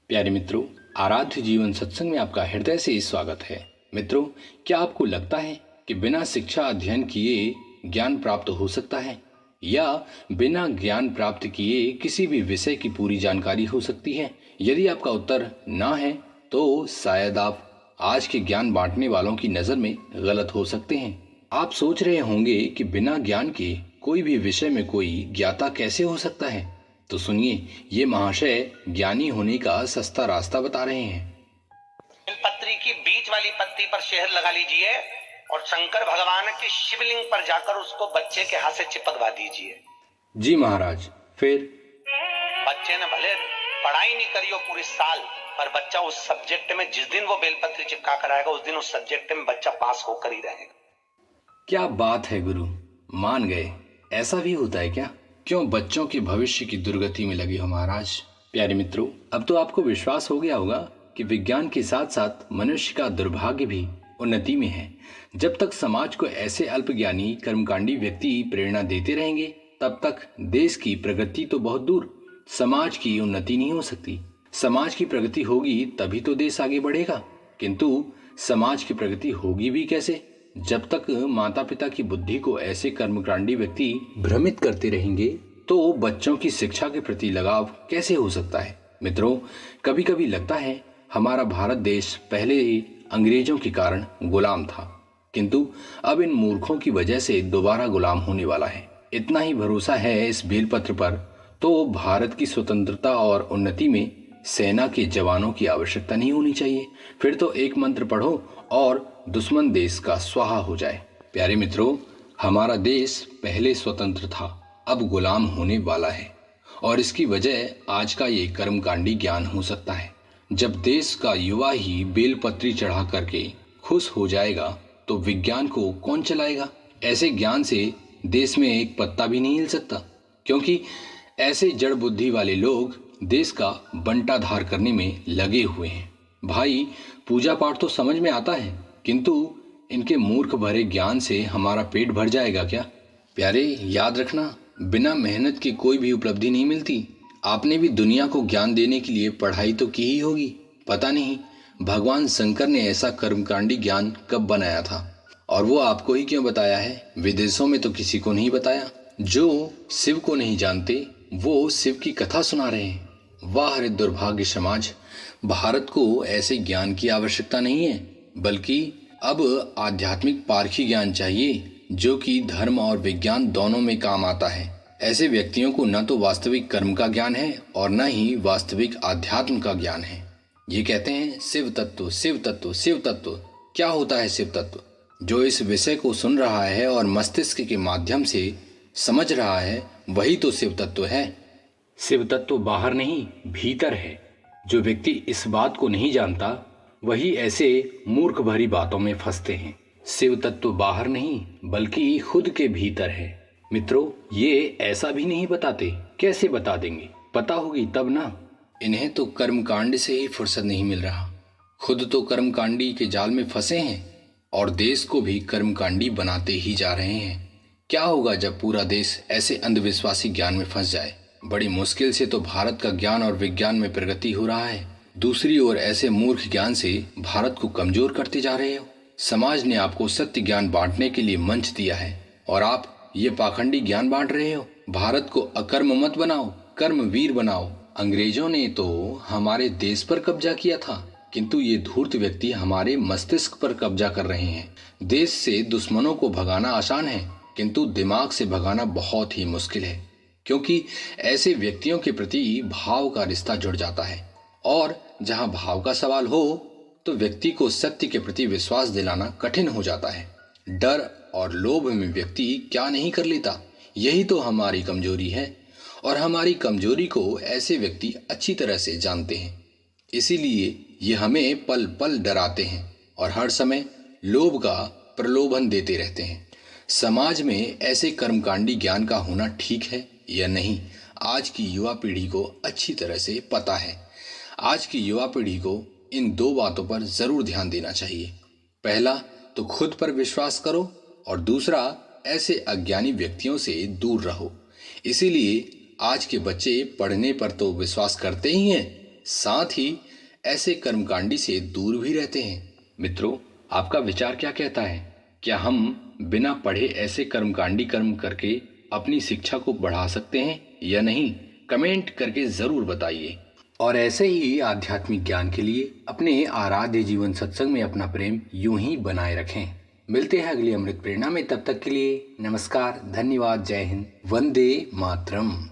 प्यारे मित्रों, आराध्य जीवन सत्संग में आपका हृदय से स्वागत है। मित्रों, क्या आपको लगता है कि बिना शिक्षा अध्ययन किए ज्ञान प्राप्त हो सकता है, या बिना ज्ञान प्राप्त किए किसी भी विषय की पूरी जानकारी हो सकती है? यदि आपका उत्तर ना है तो शायद आप आज के ज्ञान बांटने वालों की नज़र में गलत हो सकते हैं। आप सोच रहे होंगे कि बिना ज्ञान के कोई भी विषय में कोई ज्ञाता कैसे हो सकता है। तो सुनिए, ये महाशय ज्ञानी होने का सस्ता रास्ता बता रहे हैं। पत्री की बीच वाली पत्ती पर शहद लगा लीजिए और शंकर भगवान के शिवलिंग पर जाकर उसको बच्चे के हाथ से चिपकवा दीजिए। जी महाराज, फिर? बच्चे ने भले पढ़ाई नहीं करी हो पूरे साल, पर बच्चा उस सब्जेक्ट में जिस दिन वो बेलपत्री चिपका कर आएगा उस दिन उस सब्जेक्ट में बच्चा पास होकर ही रहेगा। क्या बात है गुरु, मान गए। ऐसा भी होता है क्या? क्यों बच्चों के भविष्य की दुर्गति में लगे हो महाराज? प्यारे मित्रों, अब तो आपको विश्वास हो गया होगा कि विज्ञान के साथ साथ मनुष्य का दुर्भाग्य भी उन्नति में है। जब तक समाज को ऐसे अल्पज्ञानी कर्मकांडी व्यक्ति प्रेरणा देते रहेंगे, तब तक देश की प्रगति तो बहुत दूर, समाज की उन्नति नहीं हो सकती। समाज की प्रगति होगी तभी तो देश आगे बढ़ेगा। किंतु समाज की प्रगति होगी भी कैसे, जब तक माता पिता की बुद्धि को ऐसे कर्मकांडी व्यक्ति भ्रमित करते रहेंगे तो बच्चों की शिक्षा के प्रति लगाव कैसे हो सकता है? मित्रों, कभी कभी लगता है हमारा भारत देश पहले ही अंग्रेजों के कारण गुलाम था, किंतु अब इन मूर्खों की वजह से दोबारा गुलाम होने वाला है। इतना ही भरोसा है इस बेलपत्र पर तो भारत की स्वतंत्रता और उन्नति में सेना के जवानों की आवश्यकता नहीं होनी चाहिए। फिर तो एक मंत्र पढ़ो और दुश्मन देश का स्वाहा हो जाए। प्यारे मित्रों, हमारा देश पहले स्वतंत्र था, अब गुलाम होने वाला है, और इसकी वजह आज का ये कर्मकांडी ज्ञान हो सकता है। जब देश का युवा ही बेलपत्री चढ़ा करके खुश हो जाएगा तो विज्ञान को कौन चलाएगा? ऐसे ज्ञान से देश में एक पत्ता भी नहीं हिल सकता, क्योंकि ऐसे जड़ बुद्धि वाले लोग देश का बंटाधार करने में लगे हुए हैं। भाई, पूजा पाठ तो समझ में आता है, किंतु इनके मूर्ख भरे ज्ञान से हमारा पेट भर जाएगा क्या? प्यारे, याद रखना, बिना मेहनत की कोई भी उपलब्धि नहीं मिलती। आपने भी दुनिया को ज्ञान देने के लिए पढ़ाई तो की ही होगी। पता नहीं भगवान शंकर ने ऐसा कर्मकांडी ज्ञान कब बनाया था, और वो आपको ही क्यों बताया है? विदेशों में तो किसी को नहीं बताया। जो शिव को नहीं जानते वो शिव की कथा सुना रहे हैं। वाह रे दुर्भाग्य समाज! भारत को ऐसे ज्ञान की आवश्यकता नहीं है, बल्कि अब आध्यात्मिक पारखी ज्ञान चाहिए, जो कि धर्म और विज्ञान दोनों में काम आता है। ऐसे व्यक्तियों को न तो वास्तविक कर्म का ज्ञान है और न ही वास्तविक आध्यात्म का ज्ञान है। ये कहते हैं शिव तत्व, शिव तत्व, शिव तत्व। क्या होता है शिव तत्व? जो इस विषय को सुन रहा है और मस्तिष्क के माध्यम से समझ रहा है, वही तो शिव तत्व है। शिव तत्व बाहर नहीं, भीतर है। जो व्यक्ति इस बात को नहीं जानता वही ऐसे मूर्ख भरी बातों में फंसते हैं। शिव तत्व बाहर नहीं, बल्कि खुद के भीतर है। मित्रों, ये ऐसा भी नहीं बताते। कैसे बता देंगे? पता होगी तब ना। इन्हें तो कर्मकांड से ही फुर्सत नहीं मिल रहा। खुद तो कर्मकांडी के जाल में फंसे हैं और देश को भी कर्मकांडी बनाते ही जा रहे हैं। क्या होगा जब पूरा देश ऐसे अंधविश्वासी ज्ञान में फंस जाए? बड़ी मुश्किल से तो भारत का ज्ञान और विज्ञान में प्रगति हो रहा है। दूसरी ओर ऐसे मूर्ख ज्ञान से भारत को कमजोर करते जा रहे हो। समाज ने आपको सत्य ज्ञान बांटने के लिए मंच दिया है और आप ये पाखंडी ज्ञान बांट रहे हो। भारत को अकर्म मत बनाओ, कर्मवीर बनाओ। अंग्रेजों ने तो हमारे देश पर कब्जा किया था, किंतु ये धूर्त व्यक्ति हमारे मस्तिष्क पर कब्जा कर रहे हैं। देश से दुश्मनों को भगाना आसान है, किंतु दिमाग से भगाना बहुत ही मुश्किल है, क्योंकि ऐसे व्यक्तियों के प्रति भाव का रिश्ता जुड़ जाता है, और जहां भाव का सवाल हो तो व्यक्ति को सत्य के प्रति विश्वास दिलाना कठिन हो जाता है। डर और लोभ में व्यक्ति क्या नहीं कर लेता। यही तो हमारी कमजोरी है, और हमारी कमजोरी को ऐसे व्यक्ति अच्छी तरह से जानते हैं। इसीलिए ये हमें पल पल डराते हैं और हर समय लोभ का प्रलोभन देते रहते हैं। समाज में ऐसे कर्मकांडी ज्ञान का होना ठीक है या नहीं, आज की युवा पीढ़ी को अच्छी तरह से पता है। आज की युवा पीढ़ी को इन दो बातों पर जरूर ध्यान देना चाहिए। पहला तो खुद पर विश्वास करो, और दूसरा ऐसे अज्ञानी व्यक्तियों से दूर रहो। इसीलिए आज के बच्चे पढ़ने पर तो विश्वास करते ही हैं, साथ ही ऐसे कर्मकांडी से दूर भी रहते हैं। मित्रों, आपका विचार क्या कहता है? क्या हम बिना पढ़े ऐसे कर्मकांडी कर्म करके अपनी शिक्षा को बढ़ा सकते हैं या नहीं? कमेंट करके जरूर बताइए। और ऐसे ही आध्यात्मिक ज्ञान के लिए अपने आराध्य जीवन सत्संग में अपना प्रेम यूं ही बनाए रखें। मिलते हैं अगली अमृत प्रेरणा में। तब तक के लिए नमस्कार, धन्यवाद, जय हिंद, वंदे मातरम।